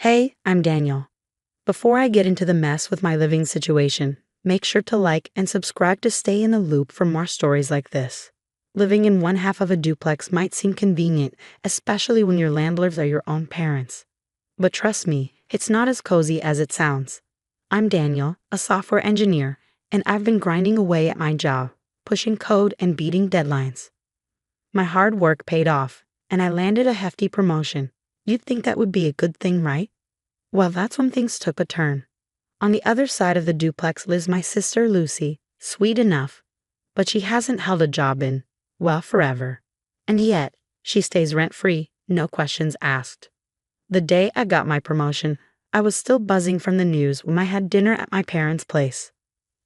Hey, I'm Daniel. Before I get into the mess with my living situation, make sure to like and subscribe to stay in the loop for more stories like this. Living in one half of a duplex might seem convenient, especially when your landlords are your own parents. But trust me, it's not as cozy as it sounds. I'm Daniel, a software engineer, and I've been grinding away at my job, pushing code and beating deadlines. My hard work paid off, and I landed a hefty promotion. You'd think that would be a good thing, right? Well, that's when things took a turn. On the other side of the duplex lives my sister Lucy, sweet enough, but she hasn't held a job in, well, forever. And yet, she stays rent-free, no questions asked. The day I got my promotion, I was still buzzing from the news when I had dinner at my parents' place.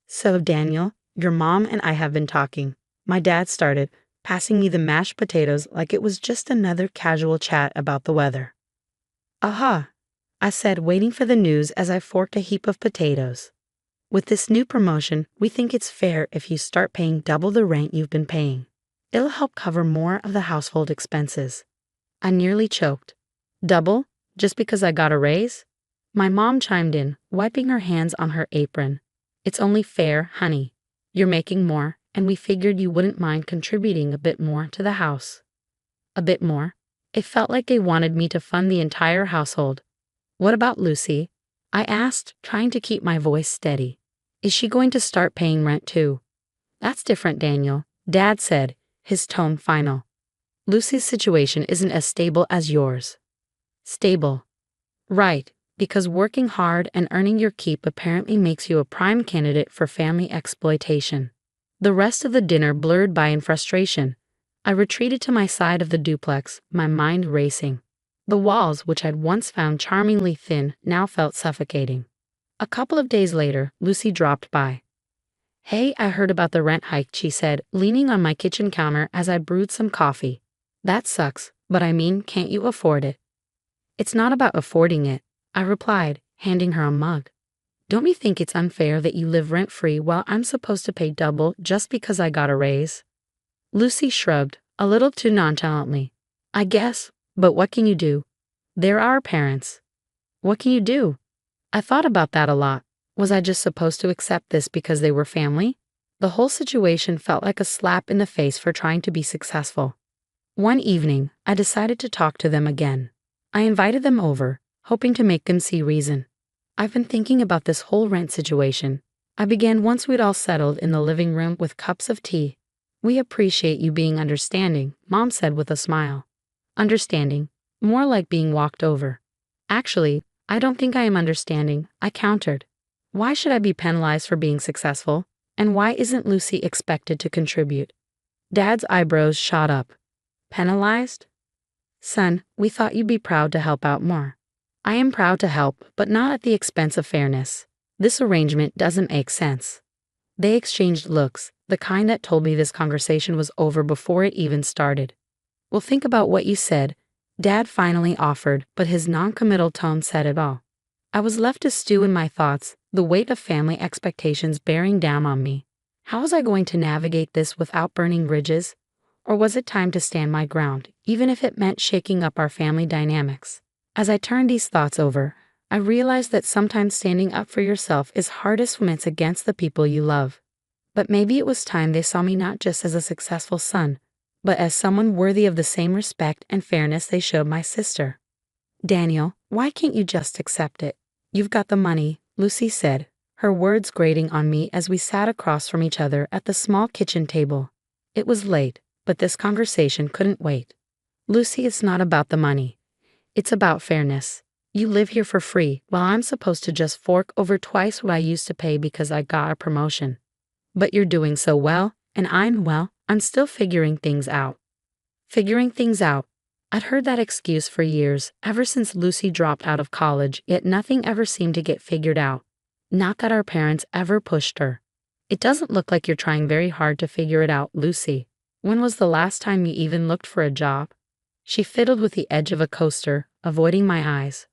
So, Daniel, your mom and I have been talking. My dad started, passing me the mashed potatoes like it was just another casual chat about the weather. Aha, I said, waiting for the news as I forked a heap of potatoes. With this new promotion, we think it's fair if you start paying double the rent you've been paying. It'll help cover more of the household expenses. I nearly choked. Double? Just because I got a raise? My mom chimed in, wiping her hands on her apron. It's only fair, honey. You're making more, and we figured you wouldn't mind contributing a bit more to the house. A bit more? It felt like they wanted me to fund the entire household. What about Lucy? I asked, trying to keep my voice steady. Is she going to start paying rent too? That's different, Daniel, Dad said, his tone final. Lucy's situation isn't as stable as yours. Stable. Right, because working hard and earning your keep apparently makes you a prime candidate for family exploitation. The rest of the dinner blurred by in frustration. I retreated to my side of the duplex, my mind racing. The walls, which I'd once found charmingly thin, now felt suffocating. A couple of days later, Lucy dropped by. Hey, I heard about the rent hike, she said, leaning on my kitchen counter as I brewed some coffee. That sucks, but I mean, can't you afford it? It's not about affording it, I replied, handing her a mug. Don't you think it's unfair that you live rent-free while I'm supposed to pay double just because I got a raise? Lucy shrugged, a little too nonchalantly. I guess, but what can you do? They're our parents. What can you do? I thought about that a lot. Was I just supposed to accept this because they were family? The whole situation felt like a slap in the face for trying to be successful. One evening, I decided to talk to them again. I invited them over, hoping to make them see reason. I've been thinking about this whole rent situation. I began once we'd all settled in the living room with cups of tea. We appreciate you being understanding, Mom said with a smile. Understanding? More like being walked over. Actually, I don't think I am understanding, I countered. Why should I be penalized for being successful? And why isn't Lucy expected to contribute? Dad's eyebrows shot up. Penalized? Son, we thought you'd be proud to help out more. I am proud to help, but not at the expense of fairness. This arrangement doesn't make sense. They exchanged looks, the kind that told me this conversation was over before it even started. Well, think about what you said, Dad finally offered, but his non-committal tone said it all. I was left to stew in my thoughts, the weight of family expectations bearing down on me. How was I going to navigate this without burning bridges? Or was it time to stand my ground, even if it meant shaking up our family dynamics? As I turned these thoughts over, I realized that sometimes standing up for yourself is hardest when it's against the people you love. But maybe it was time they saw me not just as a successful son, but as someone worthy of the same respect and fairness they showed my sister. Daniel, why can't you just accept it? You've got the money, Lucy said, her words grating on me as we sat across from each other at the small kitchen table. It was late, but this conversation couldn't wait. Lucy, it's not about the money. It's about fairness. You live here for free, while I'm supposed to just fork over twice what I used to pay because I got a promotion. But you're doing so well, and I'm still figuring things out. Figuring things out. I'd heard that excuse for years, ever since Lucy dropped out of college, yet nothing ever seemed to get figured out. Not that our parents ever pushed her. It doesn't look like you're trying very hard to figure it out, Lucy. When was the last time you even looked for a job? She fiddled with the edge of a coaster, avoiding my eyes.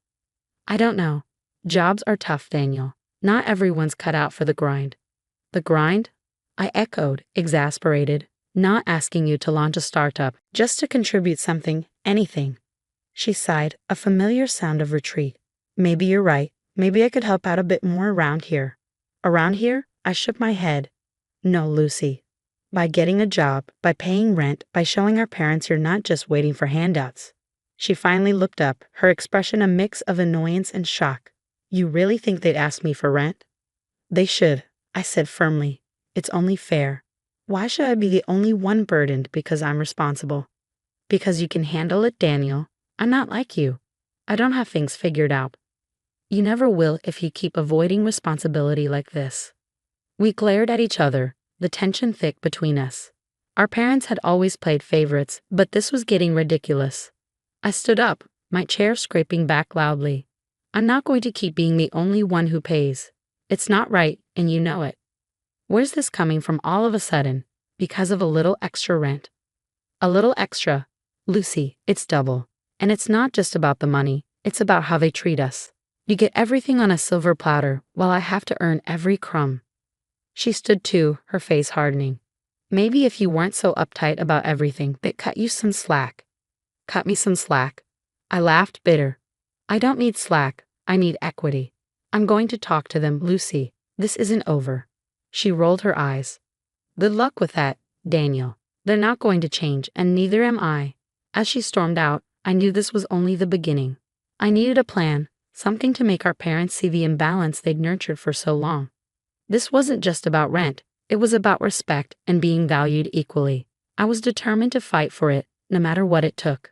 I don't know. Jobs are tough, Daniel. Not everyone's cut out for the grind. The grind? I echoed, exasperated. Not asking you to launch a startup, just to contribute something, anything. She sighed, a familiar sound of retreat. Maybe you're right. Maybe I could help out a bit more around here. Around here? I shook my head. No, Lucy. By getting a job, by paying rent, by showing our parents you're not just waiting for handouts. She finally looked up, her expression a mix of annoyance and shock. You really think they'd ask me for rent? They should, I said firmly. It's only fair. Why should I be the only one burdened because I'm responsible? Because you can handle it, Daniel. I'm not like you. I don't have things figured out. You never will if you keep avoiding responsibility like this. We glared at each other, the tension thick between us. Our parents had always played favorites, but this was getting ridiculous. I stood up, my chair scraping back loudly. I'm not going to keep being the only one who pays. It's not right, and you know it. Where's this coming from all of a sudden? Because of a little extra rent. A little extra. Lucy, it's double. And it's not just about the money, it's about how they treat us. You get everything on a silver platter, while I have to earn every crumb. She stood too, her face hardening. Maybe if you weren't so uptight about everything, they'd cut you some slack. Cut me some slack. I laughed bitter. I don't need slack, I need equity. I'm going to talk to them, Lucy. This isn't over. She rolled her eyes. Good luck with that, Daniel. They're not going to change, and neither am I. As she stormed out, I knew this was only the beginning. I needed a plan, something to make our parents see the imbalance they'd nurtured for so long. This wasn't just about rent, it was about respect and being valued equally. I was determined to fight for it, no matter what it took.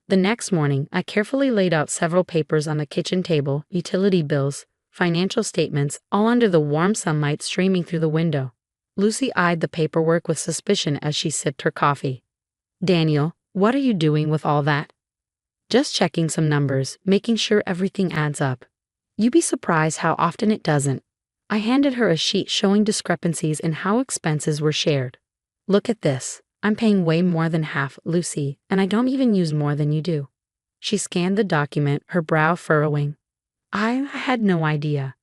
The next morning, I carefully laid out several papers on the kitchen table, utility bills, financial statements, all under the warm sunlight streaming through the window. Lucy eyed the paperwork with suspicion as she sipped her coffee. Daniel, what are you doing with all that? Just checking some numbers, making sure everything adds up. You'd be surprised how often it doesn't. I handed her a sheet showing discrepancies in how expenses were shared. Look at this. I'm paying way more than half, Lucy, and I don't even use more than you do. She scanned the document, her brow furrowing. I had no idea.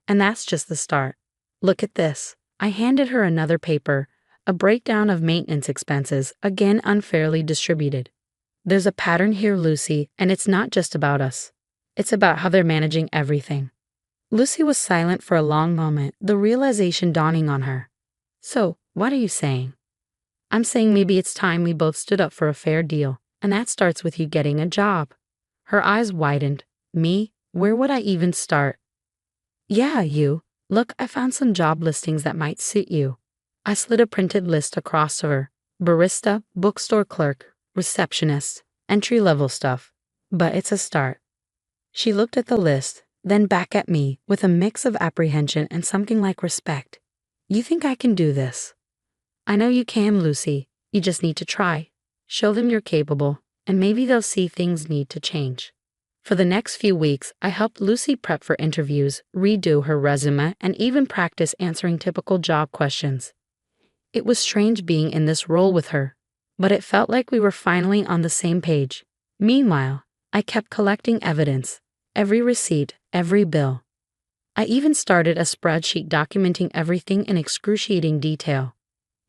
And that's just the start. Look at this. I handed her another paper, a breakdown of maintenance expenses, again unfairly distributed. There's a pattern here, Lucy, and it's not just about us. It's about how they're managing everything. Lucy was silent for a long moment, the realization dawning on her. So, what are you saying? I'm saying maybe it's time we both stood up for a fair deal, and that starts with you getting a job. Her eyes widened. Me? Where would I even start? Yeah, you. Look, I found some job listings that might suit you. I slid a printed list across to her. Barista, bookstore clerk, receptionist, entry-level stuff. But it's a start. She looked at the list, then back at me with a mix of apprehension and something like respect. You think I can do this? I know you can, Lucy. You just need to try. Show them you're capable, and maybe they'll see things need to change. For the next few weeks, I helped Lucy prep for interviews, redo her resume, and even practice answering typical job questions. It was strange being in this role with her, but it felt like we were finally on the same page. Meanwhile, I kept collecting evidence, every receipt, every bill. I even started a spreadsheet documenting everything in excruciating detail.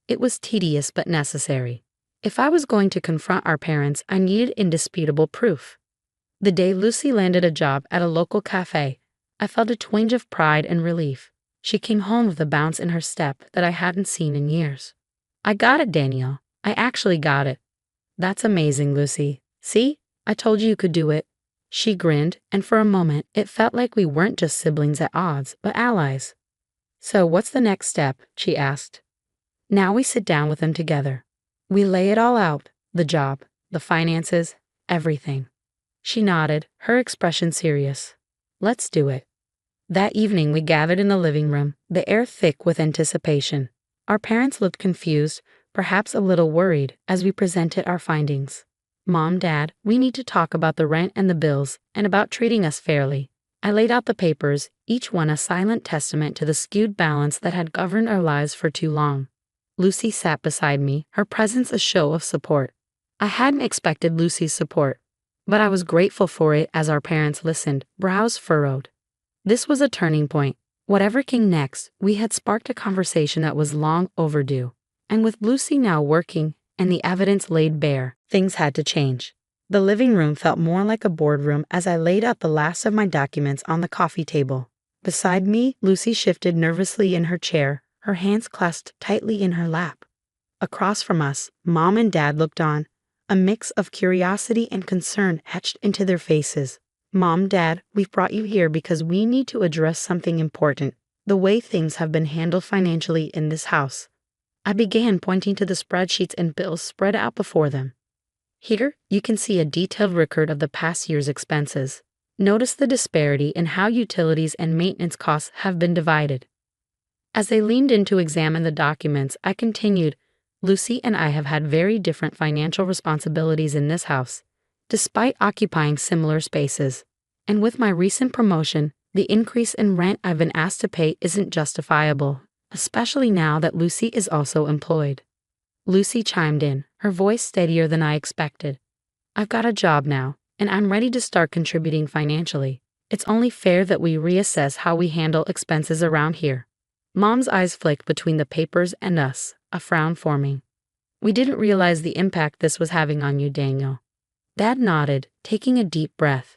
It was tedious but necessary. If I was going to confront our parents, I needed indisputable proof. The day Lucy landed a job at a local cafe, I felt a twinge of pride and relief. She came home with a bounce in her step that I hadn't seen in years. I got it, Danielle. I actually got it. That's amazing, Lucy. See? I told you could do it. She grinned, and for a moment, it felt like we weren't just siblings at odds, but allies. So what's the next step? She asked. Now we sit down with them together. We lay it all out, the job, the finances, everything. She nodded, her expression serious. Let's do it. That evening we gathered in the living room, the air thick with anticipation. Our parents looked confused, perhaps a little worried, as we presented our findings. Mom, Dad, we need to talk about the rent and the bills, and about treating us fairly. I laid out the papers, each one a silent testament to the skewed balance that had governed our lives for too long. Lucy sat beside me, her presence a show of support. I hadn't expected Lucy's support, but I was grateful for it as our parents listened, brows furrowed. This was a turning point. Whatever came next, we had sparked a conversation that was long overdue. And with Lucy now working, and the evidence laid bare, things had to change. The living room felt more like a boardroom as I laid out the last of my documents on the coffee table. Beside me, Lucy shifted nervously in her chair, her hands clasped tightly in her lap. Across from us, Mom and Dad looked on, a mix of curiosity and concern etched into their faces. Mom, Dad, we've brought you here because we need to address something important, the way things have been handled financially in this house. I began pointing to the spreadsheets and bills spread out before them. Here, you can see a detailed record of the past year's expenses. Notice the disparity in how utilities and maintenance costs have been divided. As they leaned in to examine the documents, I continued, Lucy and I have had very different financial responsibilities in this house, despite occupying similar spaces. And with my recent promotion, the increase in rent I've been asked to pay isn't justifiable, especially now that Lucy is also employed. Lucy chimed in, her voice steadier than I expected. I've got a job now, and I'm ready to start contributing financially. It's only fair that we reassess how we handle expenses around here. Mom's eyes flicked between the papers and us, a frown forming. We didn't realize the impact this was having on you, Daniel. Dad nodded, taking a deep breath.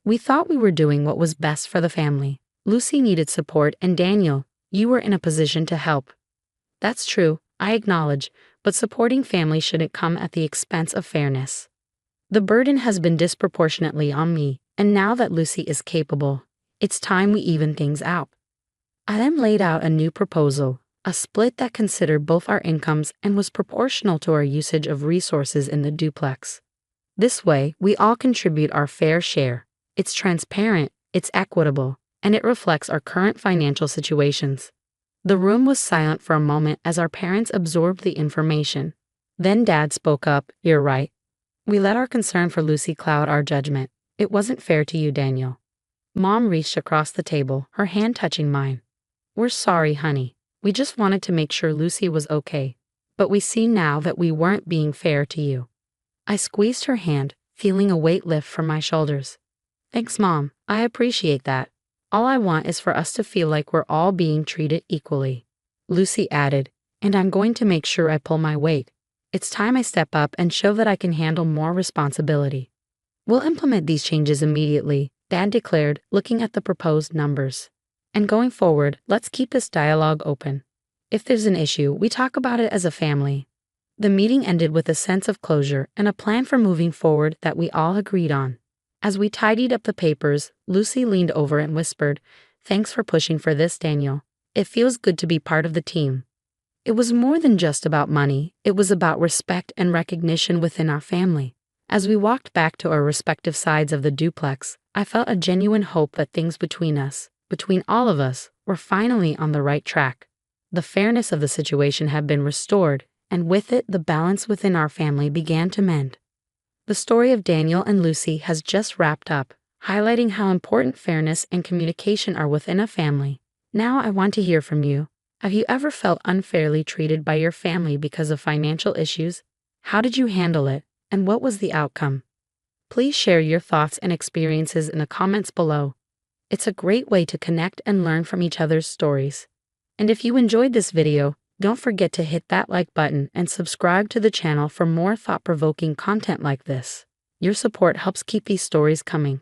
We thought we were doing what was best for the family. Lucy needed support, and Daniel, you were in a position to help. That's true, I acknowledge, but supporting family shouldn't come at the expense of fairness. The burden has been disproportionately on me, and now that Lucy is capable, it's time we even things out. I then laid out a new proposal, a split that considered both our incomes and was proportional to our usage of resources in the duplex. This way, we all contribute our fair share. It's transparent, it's equitable, and it reflects our current financial situations. The room was silent for a moment as our parents absorbed the information. Then Dad spoke up, you're right. We let our concern for Lucy cloud our judgment. It wasn't fair to you, Daniel. Mom reached across the table, her hand touching mine. We're sorry, honey. We just wanted to make sure Lucy was okay. But we see now that we weren't being fair to you. I squeezed her hand, feeling a weight lift from my shoulders. Thanks, Mom. I appreciate that. All I want is for us to feel like we're all being treated equally. Lucy added, and I'm going to make sure I pull my weight. It's time I step up and show that I can handle more responsibility. We'll implement these changes immediately, Dad declared, looking at the proposed numbers. And going forward, let's keep this dialogue open. If there's an issue, we talk about it as a family. The meeting ended with a sense of closure and a plan for moving forward that we all agreed on. As we tidied up the papers, Lucy leaned over and whispered, Thanks for pushing for this, Daniel. It feels good to be part of the team. It was more than just about money. It was about respect and recognition within our family. As we walked back to our respective sides of the duplex, I felt a genuine hope that things between us, between all of us, were finally on the right track. The fairness of the situation had been restored, and with it, the balance within our family began to mend. The story of Daniel and Lucy has just wrapped up, highlighting how important fairness and communication are within a family. Now I want to hear from you. Have you ever felt unfairly treated by your family because of financial issues? How did you handle it, and what was the outcome? Please share your thoughts and experiences in the comments below. It's a great way to connect and learn from each other's stories. And if you enjoyed this video, don't forget to hit that like button and subscribe to the channel for more thought-provoking content like this. Your support helps keep these stories coming.